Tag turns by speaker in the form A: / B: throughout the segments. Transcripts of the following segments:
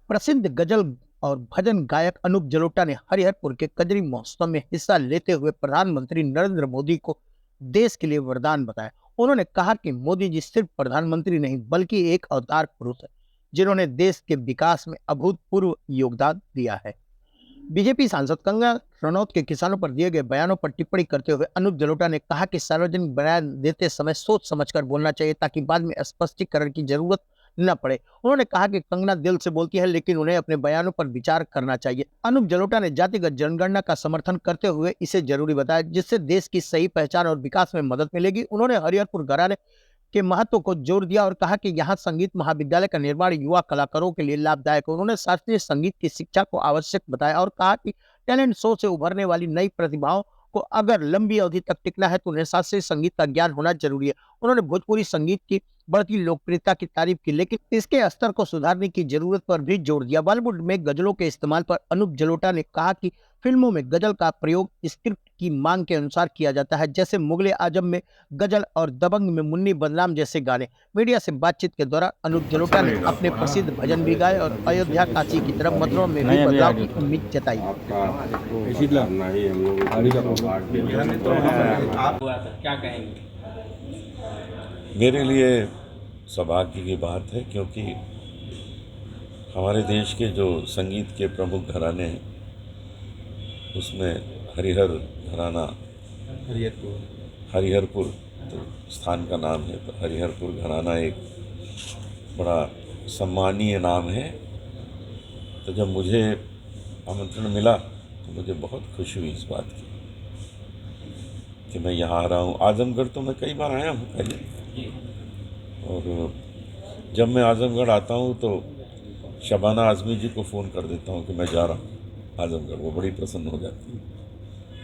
A: प्रसिद्ध गजल और भजन गायक अनूप जलोटा ने हरिहरपुर के कजरी महोत्सव में हिस्सा लेते हुए प्रधानमंत्री नरेंद्र मोदी को देश के लिए वरदान बताया। उन्होंने कहा कि मोदी जी सिर्फ प्रधानमंत्री नहीं बल्कि एक अवतार पुरुष है, जिन्होंने देश के विकास में अभूतपूर्व योगदान दिया है। बीजेपी सांसद कंगना रनौत के किसानों पर दिए गए बयानों पर टिप्पणी करते हुए अनूप जलोटा ने कहा कि सार्वजनिक बयान देते समय सोच समझकर बोलना चाहिए ताकि बाद में स्पष्टीकरण की जरूरत न पड़े। उन्होंने कहा कि कंगना दिल से बोलती है, लेकिन उन्हें अपने बयानों पर विचार करना चाहिए। अनूप जलोटा ने जातिगत जनगणना का समर्थन करते हुए इसे जरूरी बताया, जिससे देश की सही पहचान और विकास में मदद मिलेगी। उन्होंने हरिहरपुर घराने के महत्व को जोर दिया और कहा कि यहाँ संगीत महाविद्यालय का निर्माण युवा कलाकारों के लिए लाभदायक है। उन्होंने शास्त्रीय संगीत की शिक्षा को आवश्यक बताया और कहा कि टैलेंट शो से उभरने वाली नई प्रतिभाओं को अगर लंबी अवधि तक टिकना है तो उन्हें शास्त्रीय संगीत का ज्ञान होना जरूरी है। उन्होंने भोजपुरी संगीत की बढ़ती लोकप्रियता की तारीफ की, लेकिन इसके स्तर को सुधारने की जरूरत पर भी जोर दिया। बॉलीवुड में गजलों के इस्तेमाल पर अनूप जलोटा ने कहा कि फिल्मों में गजल का प्रयोग स्क्रिप्ट की मांग के अनुसार किया जाता है, जैसे मुगले आजम में गजल और दबंग में मुन्नी बदनाम जैसे गाने। मीडिया से बातचीत के दौरान अनूप जलोटा ने अपने प्रसिद्ध भजन भी गाए और अयोध्या काशी की तरफ मथुरा में भी बदलाव की उम्मीद जताई।
B: क्या कहेंगे?
C: मेरे लिए सौभाग्य की बात है, क्योंकि हमारे देश के जो संगीत के प्रमुख घराने हैं उसमें हरिहर घराना, हरिहरपुर तो स्थान का नाम है, तो हरिहरपुर घराना एक बड़ा सम्मानीय नाम है। तो जब मुझे आमंत्रण मिला तो मुझे बहुत खुशी हुई इस बात की कि मैं यहाँ आ रहा हूँ। आजमगढ़ तो मैं कई बार आया हूँ पहले, और जब मैं आजमगढ़ आता हूँ तो शबाना आज़मी जी को फ़ोन कर देता हूँ कि मैं जा रहा हूँ आजमगढ़। वो बड़ी प्रसन्न हो जाती है।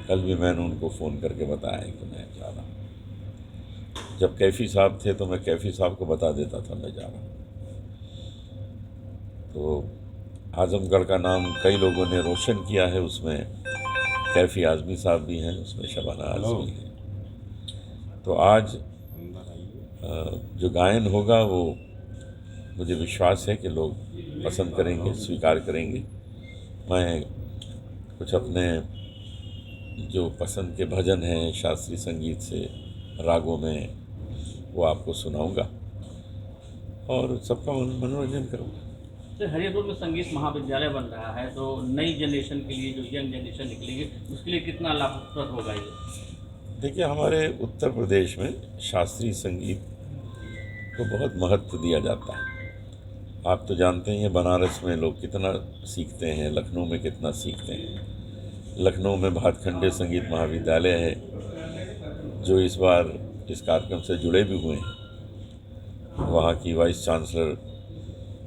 C: कल भी मैंने उनको फ़ोन करके बताया कि मैं जा रहा हूँ। जब कैफ़ी साहब थे तो मैं कैफ़ी साहब को बता देता था मैं जा रहा हूँ। तो आजमगढ़ का नाम कई लोगों ने रोशन किया है, उसमें कैफ़ी आज़मी साहब भी हैं, उसमें शबाना आज़मी है। तो आज जो गायन होगा वो मुझे विश्वास है कि लोग पसंद करेंगे, स्वीकार करेंगे। मैं कुछ अपने जो पसंद के भजन हैं शास्त्रीय संगीत से रागों में वो आपको सुनाऊंगा और सबका मनोरंजन करूंगा।
B: तो हरिहरपुर में संगीत महाविद्यालय बन रहा है, तो नई जनरेशन के लिए, जो यंग जनरेशन निकलेगी, उसके लिए कितना लाभप्रद होगा ये?
C: देखिए, हमारे उत्तर प्रदेश में शास्त्रीय संगीत को बहुत महत्व दिया जाता है। आप तो जानते हैं बनारस में लोग कितना सीखते हैं, लखनऊ में कितना सीखते हैं। लखनऊ में भातखंडे संगीत महाविद्यालय है, जो इस बार इस कार्यक्रम से जुड़े भी हुए हैं। वहाँ की वाइस चांसलर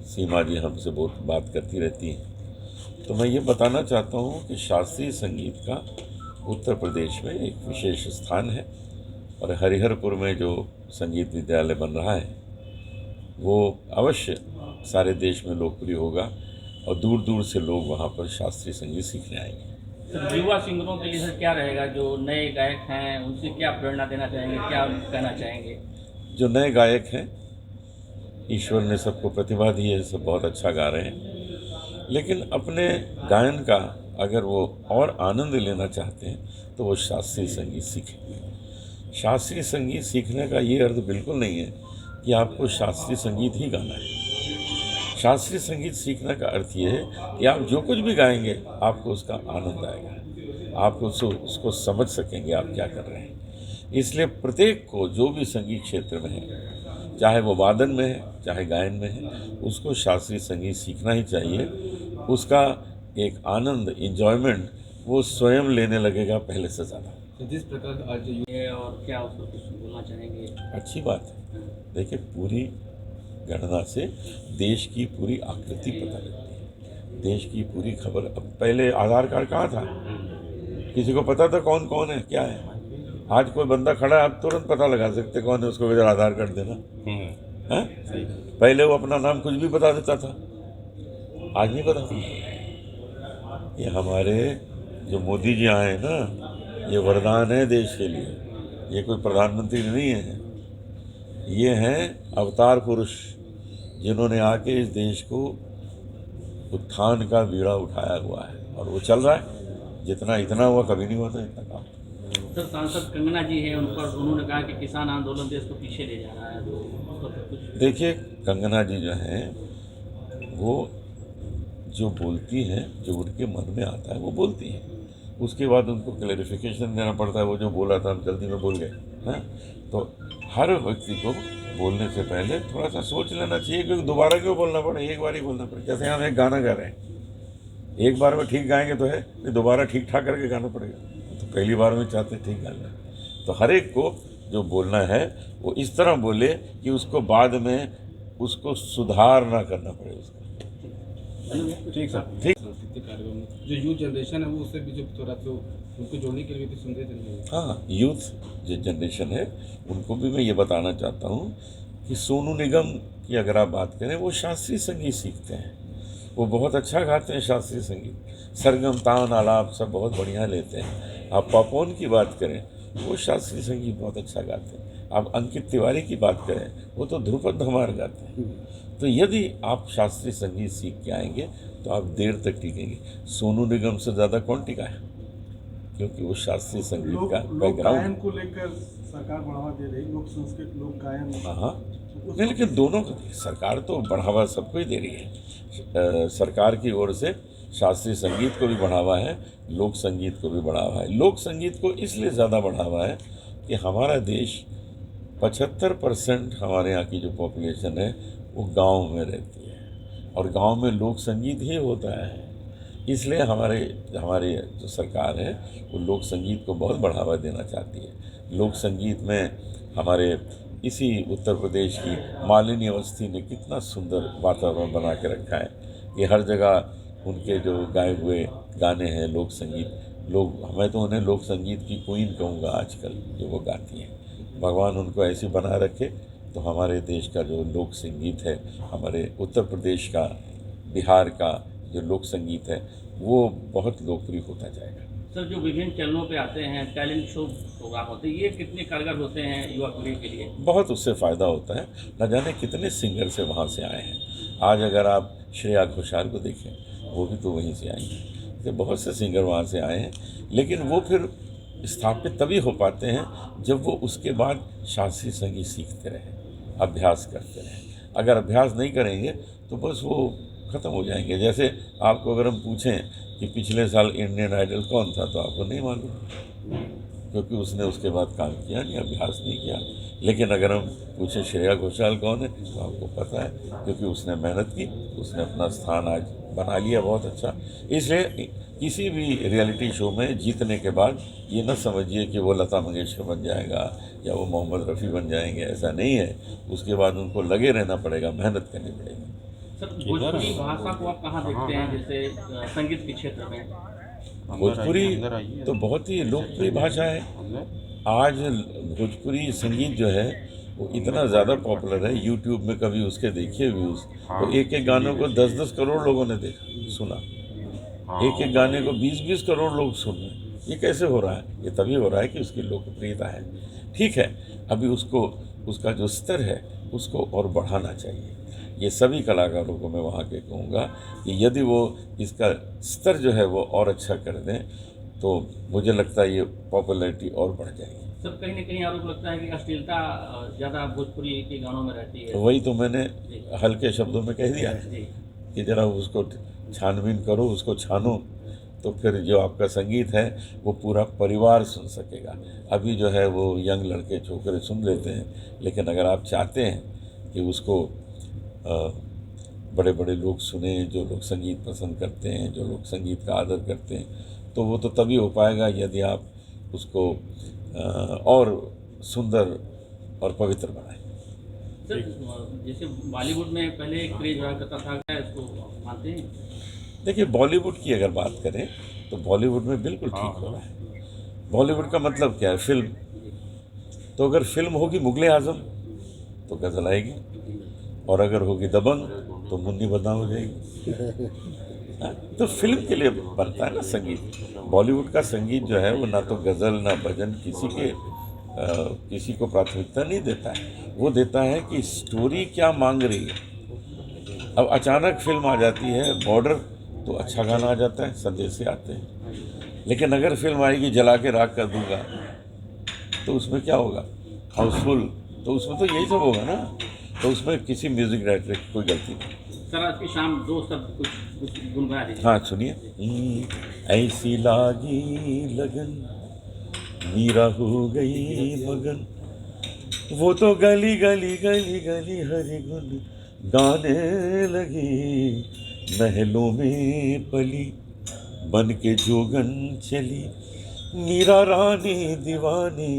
C: सीमा जी हमसे बहुत बात करती रहती हैं। तो मैं ये बताना चाहता हूँ कि शास्त्रीय संगीत का उत्तर प्रदेश में एक विशेष स्थान है, और हरिहरपुर में जो संगीत विद्यालय बन रहा है वो अवश्य सारे देश में लोकप्रिय होगा और दूर दूर से लोग वहाँ पर शास्त्रीय संगीत सीखने आएंगे।
B: तो युवा सिंगरों के लिए सर क्या रहेगा? जो नए गायक हैं उनसे क्या प्रेरणा देना चाहेंगे, क्या कहना चाहेंगे?
C: जो नए गायक हैं, ईश्वर ने सबको प्रतिभा दी है, सब बहुत अच्छा गा रहे हैं, लेकिन अपने गायन का अगर वो और आनंद लेना चाहते हैं तो वो शास्त्रीय संगीत सीखें। शास्त्रीय संगीत सीखने का ये अर्थ बिल्कुल नहीं है कि आपको शास्त्रीय संगीत ही गाना है। शास्त्रीय संगीत सीखने का अर्थ ये है कि आप जो कुछ भी गाएंगे आपको उसका आनंद आएगा, आप उसको समझ सकेंगे आप क्या कर रहे हैं। इसलिए प्रत्येक को जो भी संगीत क्षेत्र में है, चाहे वो वादन में है चाहे गायन में है, उसको शास्त्रीय संगीत सीखना ही चाहिए। उसका एक आनंद, इंजॉयमेंट वो स्वयं लेने लगेगा पहले से ज़्यादा।
B: तो जिस प्रकार आज ये और क्या उसको कुछ बोलना चाहेंगे?
C: अच्छी बात है। देखिए, पूरी गणना से देश की पूरी आकृति पता लगती है, देश की पूरी खबर। अब पहले आधार कार्ड कहाँ था? किसी को पता था कौन कौन है क्या है? आज कोई बंदा खड़ा है, आप तुरंत पता लगा सकते कौन है, उसको इधर आधार कार्ड देना है। पहले वो अपना नाम कुछ भी बता देता था, आज नहीं पता। ये हमारे जो मोदी जी आए हैं ना, ये वरदान है देश के लिए। ये कोई प्रधानमंत्री नहीं है, ये हैं अवतार पुरुष, जिन्होंने आके इस देश को उत्थान का बीड़ा उठाया हुआ है और वो चल रहा है। जितना इतना हुआ कभी नहीं हुआ था इतना काम।
B: सर सांसद कंगना जी हैं, उन पर उन्होंने कहा कि किसान आंदोलन देश को पीछे ले जा रहा है, तो उसका तो कुछ।
C: देखिए, कंगना जी जो हैं वो जो बोलती हैं, जो उनके मन में आता है वो बोलती हैं, उसके बाद उनको क्लैरिफिकेशन देना पड़ता है। वो जो बोला था हम जल्दी में बोल गए हैं, तो हर व्यक्ति को बोलने से पहले थोड़ा सा सोच लेना चाहिए, क्योंकि दोबारा क्यों बोलना पड़े, एक बार ही बोलना पड़े। जैसे हम एक गाना गा रहे हैं, एक बार में ठीक गाएंगे तो है, नहीं दोबारा ठीक ठाक करके गाना पड़ेगा। तो पहली बार में चाहते ठीक गाना, तो हर एक को जो बोलना है वो इस तरह बोले कि उसको बाद में उसको सुधार ना करना पड़े उसका।
D: ठीक सर।
C: ठीक।
D: सांस्कृतिक कार्यक्रम में जो यूथ जनरेशन है वो उससे भी जो थोड़ा तो उनको जोड़ने के लिए भी संदेश देंगे।
C: हाँ, यूथ जो जनरेशन है उनको भी मैं ये बताना चाहता हूँ कि सोनू निगम की अगर आप बात करें, वो शास्त्रीय संगीत सीखते हैं, वो बहुत अच्छा गाते हैं शास्त्रीय संगीत, सरगम तान आलाप सब बहुत बढ़िया लेते हैं। आप पापोन की बात करें, वो शास्त्रीय संगीत बहुत अच्छा गाते हैं। आप अंकित तिवारी की बात करें, वो तो ध्रुपद धमार गाते हैं। तो यदि आप शास्त्रीय संगीत सीख के आएंगे तो आप देर तक टिकेंगे। सोनू निगम से ज़्यादा कौन टिका है, क्योंकि वो शास्त्रीय संगीत का बैकग्राउंड
E: को लेकर सरकार बढ़ावा दे रही, लोक संस्कृत लोक गायन।
C: हाँ, नहीं लेकिन दोनों को सरकार तो बढ़ावा सबको ही दे रही है। सरकार की ओर से शास्त्रीय संगीत को भी बढ़ावा है, लोक संगीत को भी बढ़ावा है। लोक संगीत को इसलिए ज़्यादा बढ़ावा है कि हमारा देश 75% हमारे यहाँ की जो पॉपुलेशन है वो गांव में रहती है, और गांव में लोक संगीत ही होता है। इसलिए हमारे जो सरकार है वो लोक संगीत को बहुत बढ़ावा देना चाहती है। लोक संगीत में हमारे इसी उत्तर प्रदेश की मालिनी अवस्थी ने कितना सुंदर वातावरण बना के रखा है कि हर जगह उनके जो गाए हुए गाने हैं लोक संगीत, मैं तो उन्हें लोक संगीत की क्वीन कहूँगा आजकल, जो वो गाती हैं। भगवान उनको ऐसी बना रखे तो हमारे देश का जो लोक संगीत है, हमारे उत्तर प्रदेश का, बिहार का जो लोक संगीत है वो बहुत लोकप्रिय होता जाएगा।
B: सर जो विभिन्न चैनलों पे आते हैं टैलेंट शो प्रोग्राम होते हैं, ये कितने कारगर होते हैं युवा पीढ़ी के लिए?
C: बहुत उससे फ़ायदा होता है। न जाने कितने सिंगर से वहाँ से आए हैं। आज अगर आप श्रेया घोषाल को देखें, वो भी तो वहीं से आई हैं। तो बहुत से सिंगर वहाँ से आए हैं, लेकिन वो फिर स्थापित तभी हो पाते हैं जब वो उसके बाद शास्त्रीय संगीत सीखते रहें, अभ्यास करते रहें। अगर अभ्यास नहीं करेंगे तो बस वो ख़त्म हो जाएंगे। जैसे आपको अगर हम पूछें कि पिछले साल इंडियन आइडल कौन था, तो आपको नहीं मालूम, क्योंकि उसने उसके बाद काम किया नहीं, अभ्यास नहीं किया। लेकिन अगर हम पूछें श्रेया घोषाल कौन है, तो आपको पता है, क्योंकि उसने मेहनत की, उसने अपना स्थान आज बना लिया बहुत अच्छा। इसलिए किसी भी रियलिटी शो में जीतने के बाद ये न समझिए कि वो लता मंगेशकर बन जाएगा या वो मोहम्मद रफ़ी बन जाएंगे, ऐसा नहीं है। उसके बाद उनको लगे रहना पड़ेगा, मेहनत करनी पड़ेगी।
B: सर भोजपुरी भाषा को आप कहाँ देखते हैं, जैसे संगीत के क्षेत्र में?
C: भोजपुरी तो बहुत ही लोकप्रिय भाषा है। आज भोजपुरी संगीत जो है वो इतना ज़्यादा पॉपुलर है, यूट्यूब में कभी उसके देखिए व्यूज़, तो एक एक गानों को 10-10 करोड़ लोगों ने देखा, सुना। एक एक गाने को 20-20 करोड़ लोग सुन रहे हैं। ये कैसे हो रहा है? ये तभी हो रहा है कि उसकी लोकप्रियता है। ठीक है, अभी उसका जो स्तर है उसको और बढ़ाना चाहिए। ये सभी कलाकारों को मैं वहाँ के कहूँगा कि यदि वो इसका स्तर जो है वो और अच्छा कर दें तो मुझे लगता है ये पॉपुलैरिटी और बढ़ जाएगी।
B: सर कहीं न कहीं आरोप लगता है कि अश्लीलता ज़्यादा भोजपुरी के गानों में रहती है।
C: तो वही तो मैंने हल्के शब्दों में कह दिया कि ज़रा उसको छानबीन करो, उसको छानो, तो फिर जो आपका संगीत है वो पूरा परिवार सुन सकेगा। अभी जो है वो यंग लड़के छोकरे सुन लेते हैं, लेकिन अगर आप चाहते हैं कि उसको बड़े बड़े लोग सुने, जो लोग संगीत पसंद करते हैं, जो लोग संगीत का आदर करते हैं, तो वो तो तभी हो पाएगा यदि आप उसको और सुंदर और पवित्र बनाएं।
B: सर जैसे बॉलीवुड में पहले एक क्रेज हुआ करता था, क्या इसको मानते हैं?
C: देखिए, बॉलीवुड की अगर बात करें तो बॉलीवुड में बिल्कुल ठीक हो रहा है। बॉलीवुड का मतलब क्या है? फिल्म। तो अगर फिल्म होगी मुगले आजम तो गज़ल आएगी, और अगर होगी दबंग तो मुन्नी बदनाम हो जाएगी। तो फिल्म के लिए बनता है ना संगीत। बॉलीवुड का संगीत जो है वो ना तो गज़ल ना भजन किसी को प्राथमिकता नहीं देता है। वो देता है कि स्टोरी क्या मांग रही है, अब अचानक फिल्म आ जाती है बॉर्डर, तो अच्छा गाना आ जाता है, संदेश से आते हैं। लेकिन अगर फिल्म आएगी जला के राख कर दूंगा, तो उसमें क्या होगा? हाउसफुल, तो उसमें तो यही सब होगा ना। तो उसमें किसी म्यूजिक डायरेक्टर की कोई गलती नहीं।
B: सर आज की शाम दो सब कुछ गुनगुना दीजिए।
C: हाँ सुनिए। ऐसी लागी लगन, मीरा हो गई मगन, वो तो गली गली गली गली हरि गुन गाने लगी, महलों में पली बन के जोगन चली, मीरा रानी दीवानी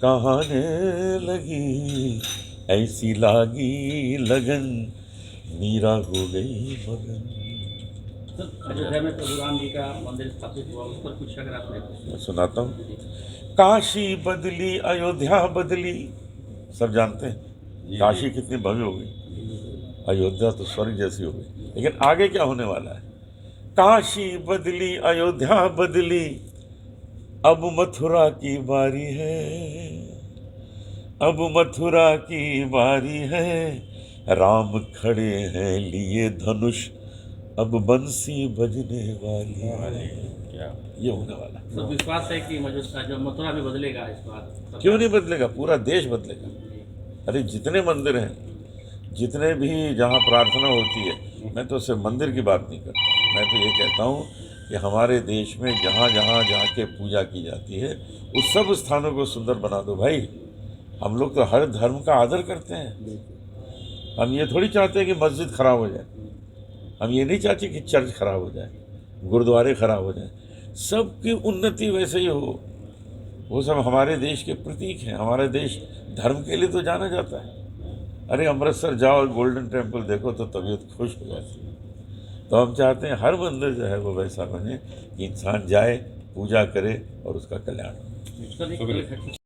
C: कहाने लगी, ऐसी लागी लगन, मीरा हो गई मगन।
B: सर अयोध्या में प्रभु राम जी का मंदिर स्थापित हुआ, उस पर कुछ अगर आपने
C: मैं सुनाता हूँ। काशी बदली अयोध्या बदली, सब जानते हैं काशी कितनी भव्य हो गई, अयोध्या तो स्वर्ग जैसी हो गई। लेकिन आगे क्या होने वाला है? काशी बदली अयोध्या बदली, अब मथुरा की बारी है, अब मथुरा की बारी है, राम खड़े हैं लिए धनुष, अब बंसी बजने वाली है। ये होने वाला है।
B: सर विश्वास है कि जो मथुरा में बदलेगा इस बार?
C: क्यों नहीं बदलेगा? पूरा देश बदलेगा। अरे जितने मंदिर हैं, जितने भी जहाँ प्रार्थना होती है, मैं तो सिर्फ मंदिर की बात नहीं करता, मैं तो ये कहता हूँ कि हमारे देश में जहाँ जहाँ जाके पूजा की जाती है, उस सब स्थानों को सुंदर बना दो भाई। हम लोग तो हर धर्म का आदर करते हैं। हम ये थोड़ी चाहते हैं कि मस्जिद खराब हो जाए, हम ये नहीं चाहते कि चर्च खराब हो जाए, गुरुद्वारे खराब हो जाए। सबकी उन्नति वैसे ही हो। वो सब हमारे देश के प्रतीक हैं। हमारे देश धर्म के लिए तो जाना जाता है। अरे अमृतसर जाओ, गोल्डन टेम्पल देखो तो तबीयत खुश हो जाती है। तो हम चाहते हैं हर मंदिर जो है वो वैसा बने कि इंसान जाए, पूजा करे और उसका कल्याण हो।
B: सर